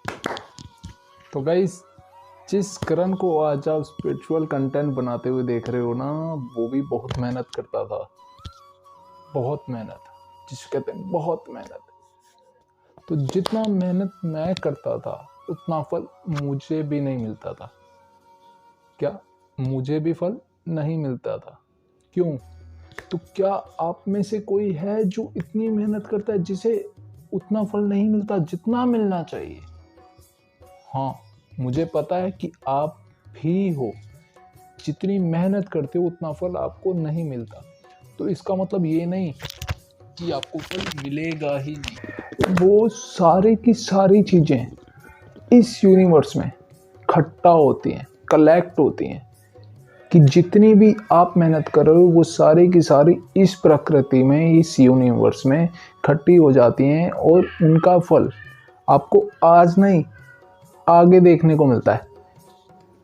तो गाइस, जिस करण को आज आप स्पिरिचुअल कंटेंट बनाते हुए देख रहे हो ना, वो भी बहुत मेहनत करता था। बहुत मेहनत, जिसे कहते हैं बहुत मेहनत। तो जितना मेहनत मैं करता था उतना फल मुझे भी नहीं मिलता था। क्या मुझे भी फल नहीं मिलता था? क्यों? तो क्या आप में से कोई है जो इतनी मेहनत करता है जिसे उतना फल नहीं मिलता जितना मिलना चाहिए? हाँ, मुझे पता है कि आप भी हो। जितनी मेहनत करते हो उतना फल आपको नहीं मिलता। तो इसका मतलब ये नहीं कि आपको फल मिलेगा ही नहीं। वो सारी की सारी चीजें इस यूनिवर्स में इकट्ठा होती हैं, कलेक्ट होती हैं, कि जितनी भी आप मेहनत कर रहे हो वो सारी की सारी इस प्रकृति में, इस यूनिवर्स में इकट्ठी हो जाती हैं और उनका फल आपको आज नहीं आगे देखने को मिलता है।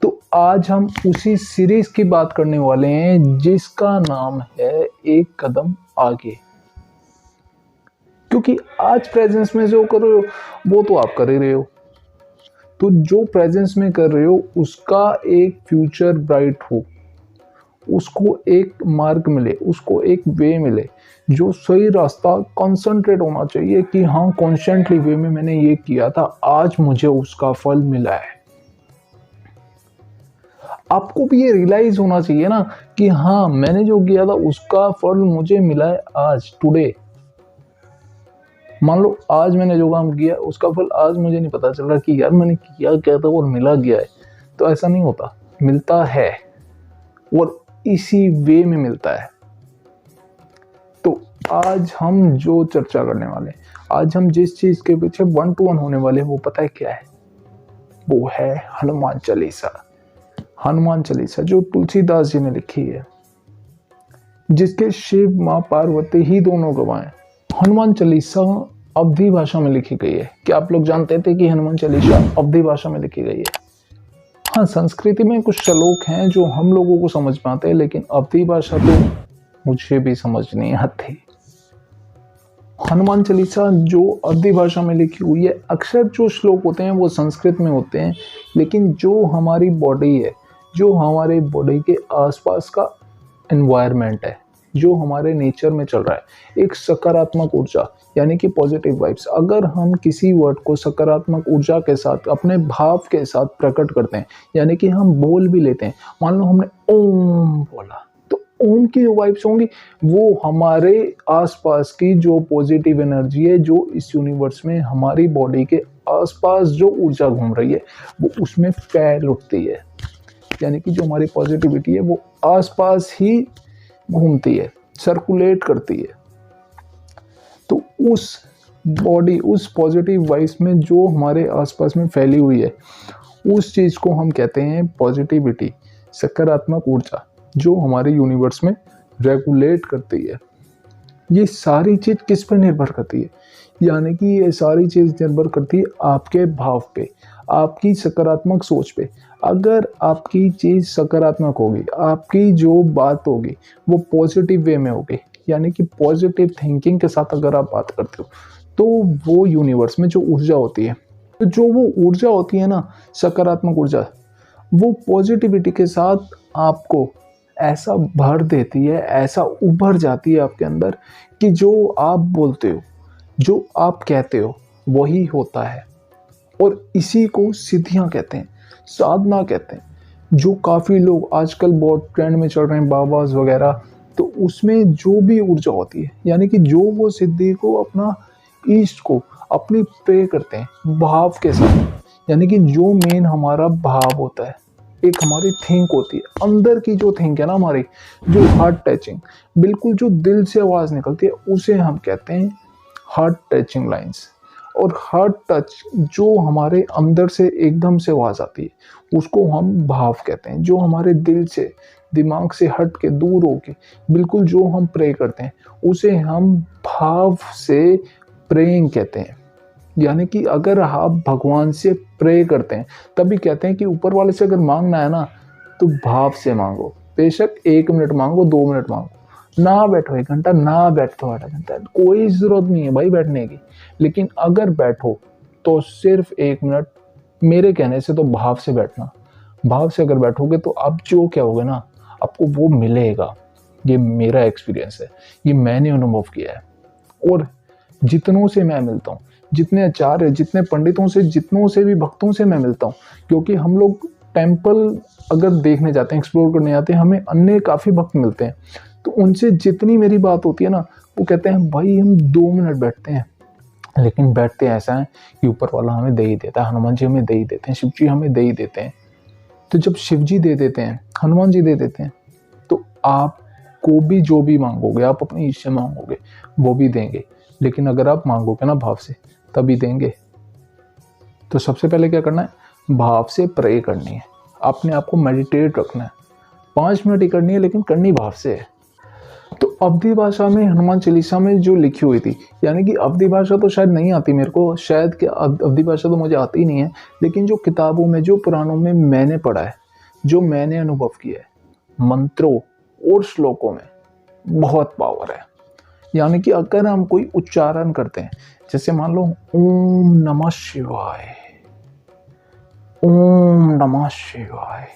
तो आज हम उसी सीरीज की बात करने वाले हैं जिसका नाम है एक कदम आगे। क्योंकि आज प्रेजेंस में जो कर रहे हो वो तो आप कर ही रहे हो। तो जो प्रेजेंस में कर रहे हो उसका एक फ्यूचर ब्राइट हो, उसको एक मार्ग मिले, उसको एक वे मिले, जो सही रास्ता कंसंट्रेट होना चाहिए कि हाँ, कॉन्स्टेंटली वे में मैंने ये किया था, आज मुझे उसका फल मिला है। आपको भी ये रियलाइज होना चाहिए ना कि हाँ, मैंने जो किया था उसका फल मुझे मिला है आज, टुडे। मान लो आज मैंने जो काम किया उसका फल आज मुझे नहीं पता चल रहा कि यार मैंने किया क्या था और मिला गया है। तो ऐसा नहीं होता, मिलता है और इसी वे में मिलता है। तो आज हम जो चर्चा करने वाले, आज हम जिस चीज के पीछे 1 to 1 होने वाले, वो पता है क्या है? वो है हनुमान चालीसा। हनुमान चालीसा जो तुलसीदास जी ने लिखी है, जिसके शिव माँ पार्वती ही दोनों गवाह हैं। हनुमान चालीसा अवधी भाषा में लिखी गई है। क्या आप लोग जानते थे कि हनुमान चालीसा अवधी भाषा में लिखी गई है? हाँ, संस्कृति में कुछ श्लोक हैं जो हम लोगों को समझ में आते हैं, लेकिन अवधी भाषा तो मुझे भी समझ नहीं आती। हनुमान चालीसा जो अवधी भाषा में लिखी हुई है, अक्सर जो श्लोक होते हैं वो संस्कृत में होते हैं, लेकिन जो हमारी बॉडी है, जो हमारे बॉडी के आसपास का एनवायरनमेंट है, जो हमारे नेचर में चल रहा है, एक सकारात्मक ऊर्जा यानी कि पॉजिटिव वाइब्स। अगर हम किसी वर्ड को सकारात्मक ऊर्जा के साथ, अपने भाव के साथ प्रकट करते हैं, यानी कि हम बोल भी लेते हैं, मान लो हमने ओम बोला, तो ओम की जो वाइब्स होंगी वो हमारे आसपास की जो पॉजिटिव एनर्जी है, जो इस यूनिवर्स में हमारी बॉडी के आसपास जो ऊर्जा घूम रही है, वो उसमें फैल उठती है। यानी कि जो हमारी पॉजिटिविटी है वो आसपास ही घूमती है, सर्कुलेट करती है। तो उस बॉडी, उस पॉजिटिव वाइब्स में जो हमारे आसपास में फैली हुई है, उस चीज को हम कहते हैं पॉजिटिविटी, सकारात्मक ऊर्जा, जो हमारे यूनिवर्स में रेगुलेट करती है। ये सारी चीज किस पर निर्भर करती है? यानी कि ये सारी चीज निर्भर करती है आपके भाव पे, आपकी सकारात्मक सोच पे। अगर आपकी चीज सकारात्मक होगी, आपकी जो बात होगी वो पॉजिटिव वे में होगी, यानी कि पॉजिटिव थिंकिंग के साथ अगर आप बात करते हो, तो वो यूनिवर्स में जो ऊर्जा होती है, तो जो वो ऊर्जा होती है ना, सकारात्मक ऊर्जा, वो पॉजिटिविटी के साथ आपको ऐसा भर देती है, ऐसा उभर जाती है आपके अंदर कि जो आप बोलते हो, जो आप कहते हो, वही होता है। और इसी को सिद्धियां कहते हैं, साधना कहते हैं। जो काफ़ी लोग आजकल बहुत ट्रेंड में चल रहे हैं, बाबाज वगैरह, तो उसमें जो भी ऊर्जा होती है, यानी कि जो वो सिद्धि को, अपना ईष्ट को अपनी प्रे करते हैं भाव के साथ। यानी कि जो मेन हमारा भाव होता है, एक हमारी थिंक होती है, अंदर की जो थिंक है ना हमारी, जो हार्ट टचिंग, बिल्कुल जो दिल से आवाज़ निकलती है, उसे हम कहते हैं हार्ट टचिंग लाइंस। और हार्ट टच जो हमारे अंदर से एकदम से आवाज़ आती है, उसको हम भाव कहते हैं। जो हमारे दिल से, दिमाग से हट के, दूर होके, बिल्कुल जो हम प्रे करते हैं, उसे हम भाव से प्रेइंग कहते हैं। यानी कि अगर आप भगवान से प्रे करते हैं, तभी कहते हैं कि ऊपर वाले से अगर मांगना है ना, तो भाव से मांगो। बेशक 1 मिनट मांगो, 2 मिनट मांगो, ना बैठो 1 घंटा, ना बैठो आधा घंटा, कोई ज़रूरत नहीं है भाई बैठने की। लेकिन अगर बैठो तो सिर्फ 1 मिनट मेरे कहने से तो भाव से बैठना। भाव से अगर बैठोगे तो आप जो कहोगे ना आपको वो मिलेगा। ये मेरा एक्सपीरियंस है, ये मैंने अनुभव किया है। और जितनों से मैं मिलता हूँ, जितने आचार्य, जितने पंडितों से, जितनों से भी भक्तों से मैं मिलता हूँ, क्योंकि हम लोग टेम्पल अगर देखने जाते हैं, एक्सप्लोर करने जाते हैं, हमें अन्य काफ़ी भक्त मिलते हैं। तो उनसे जितनी मेरी बात होती है ना, वो कहते हैं भाई हम 2 मिनट बैठते हैं, लेकिन बैठते ऐसा है कि ऊपर वाला हमें दे ही देता है, हनुमान जी हमें दे ही देते हैं, शिव जी हमें दे ही देते हैं। तो जब शिव जी दे देते हैं, हनुमान जी दे देते हैं, तो आपको भी जो भी मांगोगे, आप अपनी इच्छा मांगोगे वो भी देंगे। लेकिन अगर आप मांगोगे ना भाव से, तभी देंगे। तो सबसे पहले क्या करना है, भाव से प्रे करनी है, अपने आप को मेडिटेट रखना है। 5 मिनट ही करनी है, लेकिन करनी भाव से है। तो अवधी भाषा में हनुमान चालीसा में जो लिखी हुई थी, यानी कि अवधी भाषा तो शायद नहीं आती मेरे को, शायद कि अवधी भाषा तो मुझे आती ही नहीं है, लेकिन जो किताबों में, जो पुराणों में मैंने पढ़ा है, जो मैंने अनुभव किया है, मंत्रों और श्लोकों में बहुत पावर है। यानी कि अगर हम कोई उच्चारण करते हैं, जैसे मान लो ओम नमः शिवाय, ओम नमः शिवाय,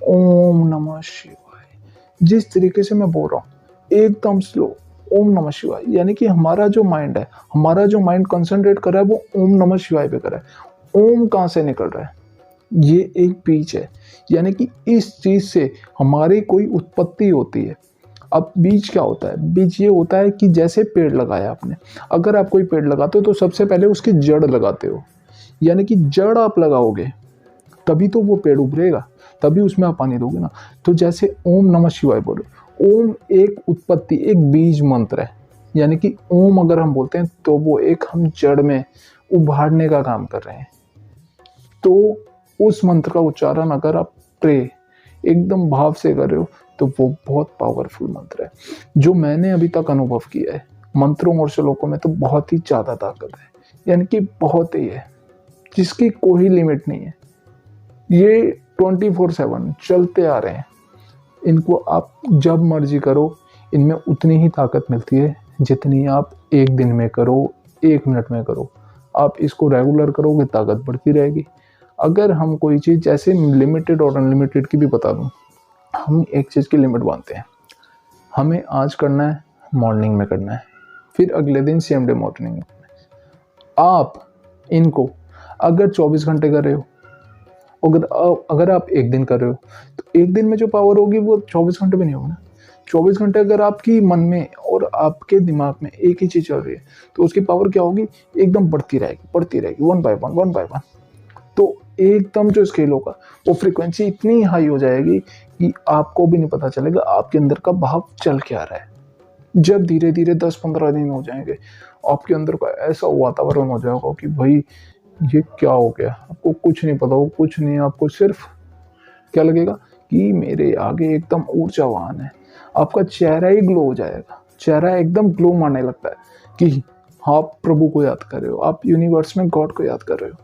ओम नमः शिवाय, जिस तरीके से मैं बोल रहा हूँ एकदम स्लो ओम नमः शिवाय, यानी कि हमारा जो माइंड है, हमारा जो माइंड कंसंट्रेट कर रहा है वो ओम नमः शिवाय पे कर रहा है। ओम कहाँ से निकल रहा है, ये एक बीज है, यानी कि इस चीज से हमारी कोई उत्पत्ति होती है। अब बीज क्या होता है, बीज ये होता है कि जैसे पेड़ लगाया आपने, अगर आप कोई पेड़ लगाते हो तो सबसे पहले उसकी जड़ लगाते हो, यानी कि जड़ आप लगाओगे तभी तो वो पेड़ उभरेगा, तभी उसमें आप पानी दोगे ना। तो जैसे ओम नमः शिवाय बोलो, ओम एक उत्पत्ति, एक बीज मंत्र है, यानी कि ओम अगर हम बोलते हैं तो वो एक हम जड़ में उभारने का काम कर रहे हैं। तो उस मंत्र का उच्चारण अगर आप प्रे एकदम भाव से कर रहे हो तो वो बहुत पावरफुल मंत्र है। जो मैंने अभी तक अनुभव किया है मंत्रों और श्लोकों में, तो बहुत ही ज़्यादा ताकत है, यानी कि बहुत ही है, जिसकी कोई लिमिट नहीं है। ये 24/7 चलते आ रहे हैं, इनको आप जब मर्जी करो, इनमें उतनी ही ताकत मिलती है जितनी आप 1 दिन में करो, 1 मिनट में करो। आप इसको रेगुलर करोगे ताकत बढ़ती रहेगी। अगर हम कोई चीज़, जैसे लिमिटेड और अनलिमिटेड की भी बता दूं, हम एक चीज़ की लिमिट बांधते हैं, हमें आज करना है, मॉर्निंग में करना है, फिर अगले दिन सेम डे मॉर्निंग में करना है। आप इनको अगर 24 घंटे कर रहे हो, अगर आप 1 दिन कर रहे हो, तो 1 दिन में जो पावर होगी वो 24 घंटे में नहीं होगी ना। 24 घंटे अगर आपकी मन में और आपके दिमाग में एक ही चीज़ चल रही है, तो उसकी पावर क्या होगी, एकदम बढ़ती रहेगी 1 बाय 1। तो एकदम जो स्केल होगा वो फ्रीक्वेंसी इतनी हाई हो जाएगी कि आपको भी नहीं पता चलेगा आपके अंदर का भाव चल क्या रहा है। जब धीरे धीरे 10-15 दिन हो जाएंगे, आपके अंदर का ऐसा वातावरण हो जाएगा कि भाई ये क्या हो गया, आपको कुछ नहीं पता हो, कुछ नहीं, आपको सिर्फ क्या लगेगा कि मेरे आगे एकदम ऊर्जावान है। आपका चेहरा ही ग्लो हो जाएगा, चेहरा एकदम ग्लो मारने लगता है कि आप प्रभु को याद कर रहे हो, आप यूनिवर्स में गॉड को याद कर रहे हो।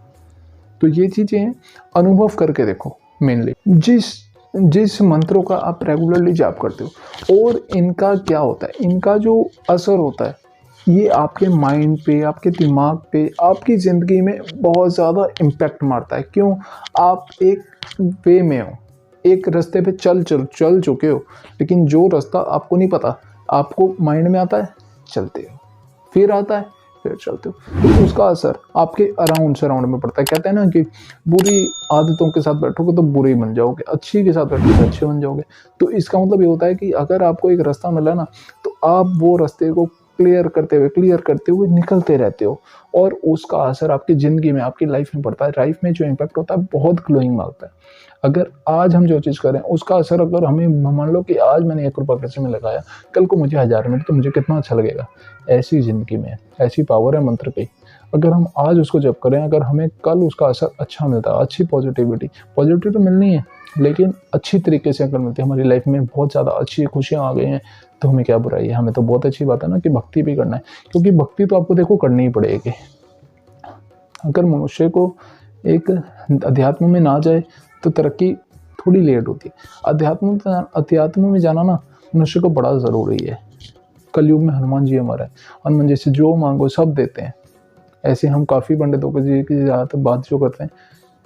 तो ये चीज़ें अनुभव करके देखो। मेनली जिस मंत्रों का आप रेगुलरली जाप करते हो, और इनका क्या होता है, इनका जो असर होता है ये आपके माइंड पे, आपके दिमाग पे, आपकी ज़िंदगी में बहुत ज़्यादा इम्पैक्ट मारता है। क्यों, आप एक वे में हो, एक रास्ते पे चल चुके हो, लेकिन जो रास्ता आपको नहीं पता, आपको माइंड में आता है, चलते हो, फिर आता है, फिर चलते हो, तो उसका असर आपके सराउंड में पड़ता है। कहते हैं ना कि बुरी आदतों के साथ बैठोगे तो बुरे ही बन जाओगे, अच्छी के साथ बैठोगे तो अच्छे बन जाओगे। तो इसका मतलब ये होता है कि अगर आपको एक रास्ता मिला ना, तो आप वो रास्ते को क्लियर करते हुए निकलते रहते हो, और उसका असर आपकी ज़िंदगी में, आपकी लाइफ में पड़ता है। लाइफ में जो इम्पैक्ट होता है बहुत ग्लोइंग मारता है। अगर आज हम जो चीज़ करें उसका असर, अगर हमें मान लो कि आज मैंने 1 रुपया किसी में लगाया, कल को मुझे 1000 मिले तो मुझे कितना अच्छा लगेगा। ऐसी ज़िंदगी में ऐसी पावर है मंत्र की। अगर हम आज उसको जप करें, अगर हमें कल उसका असर अच्छा मिलता है, अच्छी पॉजिटिविटी तो मिलनी है, लेकिन अच्छी तरीके से अगर मिलती है, हमारी लाइफ में बहुत ज़्यादा अच्छी खुशियाँ आ गई हैं, तो हमें क्या बुराई है। हमें तो बहुत अच्छी बात है ना कि भक्ति भी करना है, क्योंकि भक्ति तो आपको देखो करनी ही पड़ेगी। अगर मनुष्य को एक अध्यात्म में ना जाए तो तरक्की थोड़ी लेट होती है। अध्यात्म में जाना ना मनुष्य को बड़ा ज़रूरी है। कलयुग में हनुमान जी हमारा है, हनुमान जी से जो मांगो सब देते हैं। ऐसे हम काफ़ी पंडितों के जी की ज़्यादातर बात जो करते हैं,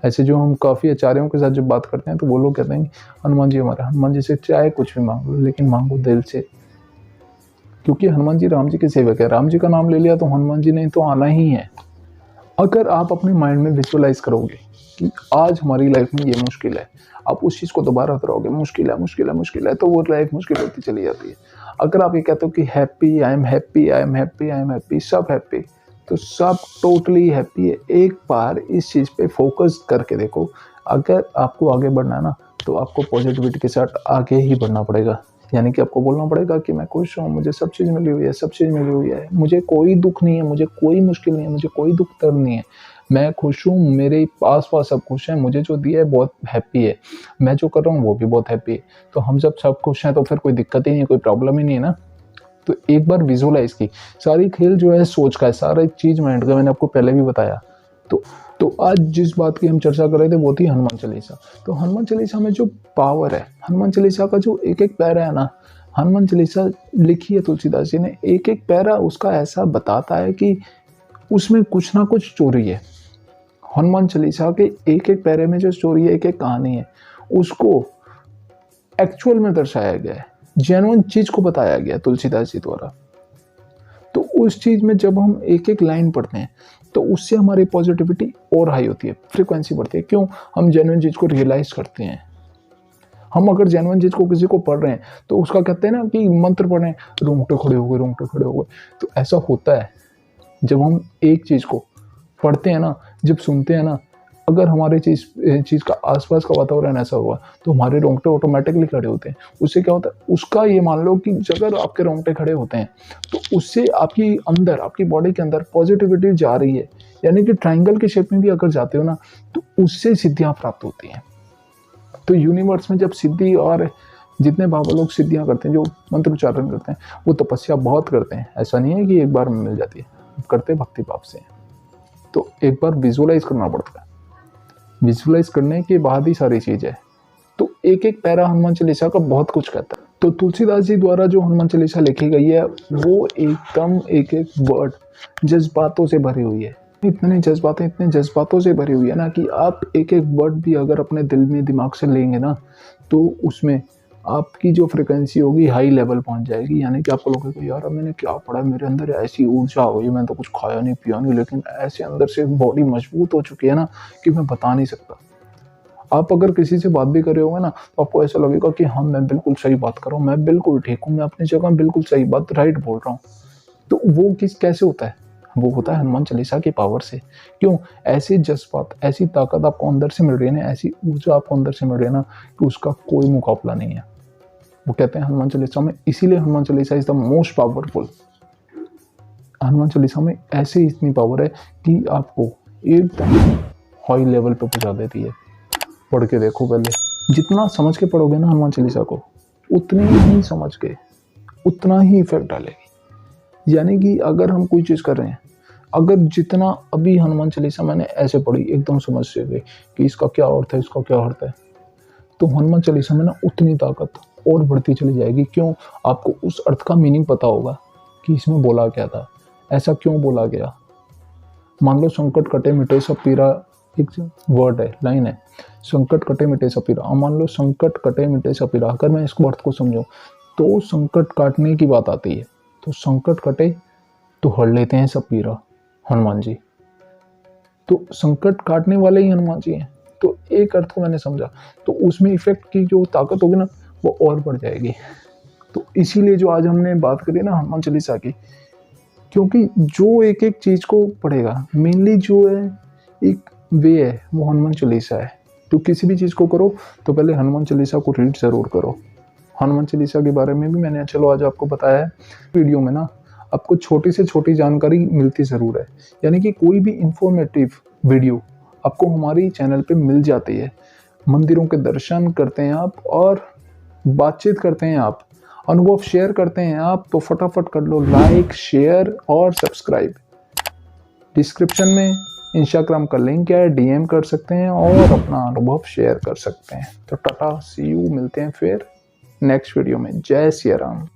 ऐसे जो हम काफ़ी आचार्यों के साथ जब बात करते हैं तो वो लोग कहते हैं कि हनुमान जी हमारे, हनुमान जी से चाहे कुछ भी मांग लो लेकिन मांगो दिल से, क्योंकि हनुमान जी राम जी के सेवक है। राम जी का नाम ले लिया तो हनुमान जी ने तो आना ही है। अगर आप अपने माइंड में विजुअलाइज करोगे कि आज हमारी लाइफ में ये मुश्किल है, आप उस चीज़ को दोबारा दोहराओगे, मुश्किल है मुश्किल है मुश्किल है, तो वो लाइफ मुश्किल होती चली जाती है। अगर आप ये कहते हो कि happy, I am happy, I am happy, I am happy, सब हैप्पी, तो सब टोटली हैप्पी है। एक बार इस चीज़ पे फोकस करके देखो। अगर आपको आगे बढ़ना है ना, तो आपको पॉजिटिविटी के साथ आगे ही बढ़ना पड़ेगा। यानी कि आपको बोलना पड़ेगा कि मैं खुश हूँ, मुझे सब चीज़ मिली हुई है, सब चीज़ मिली हुई है, मुझे कोई दुख नहीं है, मुझे कोई मुश्किल नहीं है, मुझे कोई दुख दर्द नहीं है, मैं खुश हूँ, मेरे आस-पास सब खुश हैं, मुझे जो दिया है बहुत हैप्पी है, मैं जो कर रहा हूँ वो भी बहुत हैप्पी है। तो हम जब सब खुश हैं तो फिर कोई दिक्कत ही नहीं है, कोई प्रॉब्लम ही नहीं है ना। तो एक बार विजुअलाइज़ की, सारी खेल जो है सोच का है, सारी चीज़ माइंड का, मैंने आपको पहले भी बताया। तो आज जिस बात की हम चर्चा कर रहे थे वो थी हनुमान चालीसा। तो हनुमान चालीसा में जो पावर है, हनुमान चालीसा का जो एक-एक पैरा है ना, हनुमान चालीसा लिखी है तुलसीदास जी ने, एक-एक पैरा उसका ऐसा बताता है कि उसमें कुछ ना कुछ स्टोरी है। हनुमान चालीसा के एक-एक पैरे में जो स्टोरी है, एक-एक कहानी है, उसको एक्चुअल में दर्शाया गया है, जेन्युइन चीज़ को बताया गया है तुलसीदास जी द्वारा। तो उस चीज़ में जब हम एक-एक लाइन पढ़ते हैं, तो उससे हमारी पॉजिटिविटी और हाई होती है, फ्रीक्वेंसी बढ़ती है। क्यों? हम जेन्युइन चीज़ को रियलाइज़ करते हैं। हम अगर जेन्युइन चीज़ को किसी को पढ़ रहे हैं, तो उसका कहते हैं ना कि मंत्र पढ़ें, रोंगटे खड़े हो गए, रोंगटे खड़े हो गए। तो ऐसा होता है, जब हम एक चीज़ को पढ़ते हैं ना, जब सुनते हैं ना, अगर हमारे चीज़ का आस-पास का वातावरण ऐसा हुआ, तो हमारे रोंगटे ऑटोमैटिकली खड़े होते हैं। उससे क्या होता है, उसका ये मान लो कि अगर आपके रोंगटे खड़े होते हैं, तो उससे आपकी अंदर, आपकी बॉडी के अंदर पॉजिटिविटी जा रही है। यानी कि ट्रायंगल के शेप में भी अगर जाते हो ना, तो उससे सिद्धियाँ प्राप्त होती हैं। तो यूनिवर्स में जब सिद्धि और जितने बाबा लोग सिद्धियाँ करते हैं, जो मंत्र उच्चारण करते हैं, वो तपस्या बहुत करते हैं। ऐसा नहीं है कि एक बार में मिल जाती है, करते भक्ति भाव से। तो एक बार विजुअलाइज़ करना पड़ता है। विजुअलाइज़ करने के बाद ही सारी चीज़ है। तो एक-एक पैरा हनुमान चालीसा का बहुत कुछ कहता है। तो तुलसीदास जी द्वारा जो हनुमान चालीसा लिखी गई है, वो एकदम एक-एक वर्ड जज़्बातों से भरी हुई है। इतने जज़्बातों से भरी हुई है ना कि आप एक-एक वर्ड भी अगर अपने दिल में, दिमाग से लेंगे ना, तो उसमें आपकी जो फ्रीक्वेंसी होगी हाई लेवल पहुँच जाएगी। यानी कि आपको लगेगा यार अब मैंने क्या पढ़ा, मेरे अंदर ऐसी ऊर्जा आ गई, मैंने तो कुछ खाया नहीं, पिया नहीं, लेकिन ऐसे अंदर से बॉडी मजबूत हो चुकी है ना कि मैं बता नहीं सकता। आप अगर किसी से बात भी कर रहे होंगे ना, तो आपको ऐसा लगेगा कि हाँ, मैं बिल्कुल सही बात कर रहा हूँ, मैं बिल्कुल ठीक हूँ, मैं अपनी जगह बिल्कुल सही बात राइट बोल रहा हूँ। तो वो कैसे होता है? वो होता है हनुमान चालीसा की पावर से। क्यों? ऐसे जज़्बात, ऐसी ताकत आपको अंदर से मिल रही है ना, ऐसी ऊर्जा आपको अंदर से मिल रही है ना कि उसका कोई मुकाबला नहीं है। वो कहते हैं हनुमान चालीसा में, इसीलिए Hanuman Chalisa is the most powerful. Hanuman Chalisa में ऐसी इतनी पावर है कि आपको एकदम हाई लेवल पे पहुँचा देती है। पढ़ के देखो पहले, जितना समझ के पढ़ोगे ना हनुमान चालीसा को, उतनी ही समझ के उतना ही इफेक्ट डालेगी। यानी कि अगर हम कोई चीज़ कर रहे हैं, अगर जितना अभी हनुमान चालीसा मैंने ऐसे पढ़ी एकदम समझ से गई कि इसका क्या अर्थ है, इसका क्या अर्थ है, तो हनुमान चालीसा में ना उतनी ताकत और बढ़ती चली जाएगी। क्यों? आपको उस अर्थ का मीनिंग पता होगा कि इसमें बोला क्या था, ऐसा क्यों बोला गया। मान लो संकट कटे मिटे सब पीरा, एक वर्ड है, लाइन है, संकट कटे मिटे सब पीरा। मान लो संकट कटे मिटे सब पीरा, अगर मैं इसको अर्थ को समझूं तो संकट काटने की बात आती है। तो संकट कटे तो हर लेते हैं सब पीरा, हनुमान जी। तो संकट काटने वाले ही हनुमान जी हैं। तो एक अर्थ को मैंने समझा, तो उसमें इफेक्ट की जो ताकत होगी ना, वो और बढ़ जाएगी। तो इसीलिए जो आज हमने बात करी ना हनुमान चालीसा की, क्योंकि जो एक-एक चीज़ को पढ़ेगा, मेनली जो है एक वे है, वो हनुमान चालीसा है। तो किसी भी चीज़ को करो तो पहले हनुमान चालीसा को रीड ज़रूर करो। हनुमान चालीसा के बारे में भी मैंने चलो आज आपको बताया है। वीडियो में ना आपको छोटी से छोटी जानकारी मिलती ज़रूर है। यानी कि कोई भी इंफॉर्मेटिव वीडियो आपको हमारी चैनल पे मिल जाती है। मंदिरों के दर्शन करते हैं आप और बातचीत करते हैं आप, अनुभव शेयर करते हैं आप, तो फटाफट कर लो लाइक, शेयर और सब्सक्राइब। डिस्क्रिप्शन में इंस्टाग्राम का लिंक है, डीएम कर सकते हैं और अपना अनुभव शेयर कर सकते हैं। तो टाटा, सी यू, मिलते हैं फिर नेक्स्ट वीडियो में। जय सिया राम।